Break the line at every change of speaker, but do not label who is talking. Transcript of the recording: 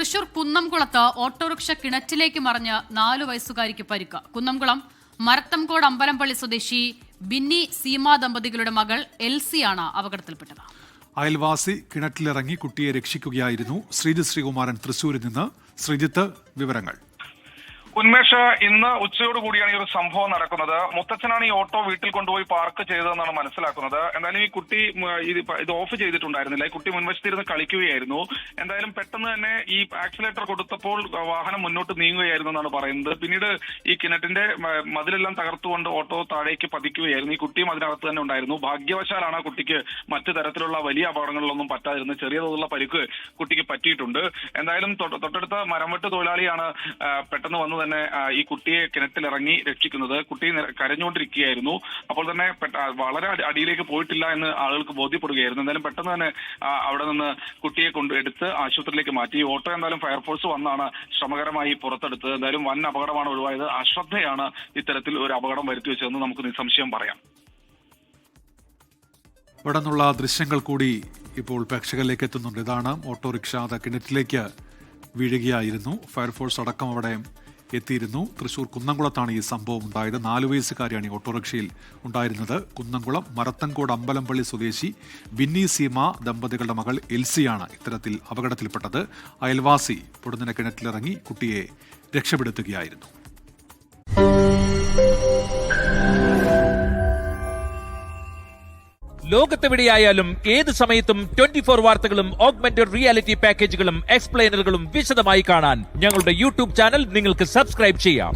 തൃശൂർ കുന്നംകുളത്ത് ഓട്ടോറിക്ഷ കിണറ്റിലേക്ക് മറിഞ്ഞ് 4 വയസ്സുകാരിക്ക് പരിക്ക്. കുന്നംകുളം മരത്തംകോട് അമ്പലംപള്ളി സ്വദേശി ബിന്നി സീമ ദമ്പതികളുടെ മകൾ എൽസിയാണ് അപകടത്തിൽപ്പെട്ടത്.
അയൽവാസി കിണറ്റിലിറങ്ങി കുട്ടിയെ രക്ഷിക്കുകയായിരുന്നു. ശ്രീജിത്ത് ശ്രീകുമാരൻ തൃശൂരിൽ നിന്ന്. ശ്രീജിത്ത്, വിവരങ്ങൾ.
ഉന്മേഷ്, ഇന്ന് ഉച്ചയോടുകൂടിയാണ് ഈ ഒരു സംഭവം നടക്കുന്നത്. മുത്തച്ഛനാണ് ഈ ഓട്ടോ വീട്ടിൽ കൊണ്ടുപോയി പാർക്ക് ചെയ്തതെന്നാണ് മനസ്സിലാക്കുന്നത്. എന്തായാലും ഈ കുട്ടി ഇത് ഓഫ് ചെയ്തിട്ടുണ്ടായിരുന്നില്ല. ഈ കുട്ടി മുൻവശത്തിരുന്ന് കളിക്കുകയായിരുന്നു. എന്തായാലും പെട്ടെന്ന് തന്നെ ഈ ആക്സിലേറ്റർ കൊടുത്തപ്പോൾ വാഹനം മുന്നോട്ട് നീങ്ങുകയായിരുന്നു എന്നാണ് പറയുന്നത്. പിന്നീട് ഈ കിണറ്റിന്റെ മതിലെല്ലാം തകർത്തുകൊണ്ട് ഓട്ടോ താഴേക്ക് പതിക്കുകയായിരുന്നു. ഈ കുട്ടിയും അതിനകത്ത് തന്നെ ഉണ്ടായിരുന്നു. ഭാഗ്യവശാലാണ് കുട്ടിക്ക് മറ്റു തരത്തിലുള്ള വലിയ അപകടങ്ങളിലൊന്നും പറ്റാതിരുന്നത്. ചെറിയ തോതിലുള്ള പരിക്ക് കുട്ടിക്ക് പറ്റിയിട്ടുണ്ട്. എന്തായാലും തൊട്ടടുത്ത മരംവെട്ട് തൊഴിലാളിയാണ് പെട്ടെന്ന് വന്നു തന്നെ ഈ കുട്ടിയെ കിണറ്റിലിറങ്ങി രക്ഷിക്കുന്നത്. കുട്ടി കരഞ്ഞുകൊണ്ടിരിക്കുകയായിരുന്നു. അപ്പോൾ തന്നെ വളരെ അടിയിലേക്ക് പോയിട്ടില്ല എന്ന് ആളുകൾക്ക് ബോധ്യപ്പെടുകയായിരുന്നു. എന്തായാലും പെട്ടെന്ന് തന്നെ അവിടെ നിന്ന് കുട്ടിയെ എടുത്ത് ആശുപത്രിയിലേക്ക് മാറ്റി. ഓട്ടോ എന്തായാലും ഫയർഫോഴ്സ് വന്നാണ് ശ്രമകരമായി പുറത്തെടുത്തത്. എന്തായാലും വൻ അപകടമാണ് ഒഴിവായത്. അശ്രദ്ധയാണ് ഇത്തരത്തിൽ ഒരു അപകടം വരുത്തി വെച്ചതെന്ന് നമുക്ക് നിസ്സംശയം പറയാം.
ഇവിടെ നിന്നുള്ള ദൃശ്യങ്ങൾ കൂടി ഇപ്പോൾ പ്രേക്ഷകരിലേക്ക് എത്തുന്നുണ്ട്. ഇതാണ് ഓട്ടോറിക്ഷ, അത് കിണറ്റിലേക്ക് വീഴുകയായിരുന്നു. ഫയർഫോഴ്സ് അടക്കം അവിടെ എത്തിയിരുന്നു. തൃശൂർ കുന്നംകുളത്താണ് ഈ സംഭവം ഉണ്ടായത്. 4 വയസ്സുകാരിയാണ് ഈ ഓട്ടോറിക്ഷയിൽ ഉണ്ടായിരുന്നത്. കുന്നംകുളം മരത്തൻകോട് അമ്പലംപള്ളി സ്വദേശി ബിന്നി സീമ ദമ്പതികളുടെ മകൾ എൽസിയാണ് ഇത്തരത്തിൽ അപകടത്തിൽപ്പെട്ടത്. അയൽവാസി പൊടുന്നനെ കിണറ്റിലിറങ്ങി കുട്ടിയെ രക്ഷപ്പെടുത്തുകയായിരുന്നു.
ലോകത്തെവിടെയായാലും ഏത് സമയത്തും 24 വാർത്തകളും ഓഗ്മെന്റഡ് റിയാലിറ്റി പാക്കേജുകളും എക്സ്പ്ലെയിനറുകളും വിശദമായി കാണാൻ ഞങ്ങളുടെ യൂട്യൂബ് ചാനൽ നിങ്ങൾക്ക് സബ്സ്ക്രൈബ് ചെയ്യാം.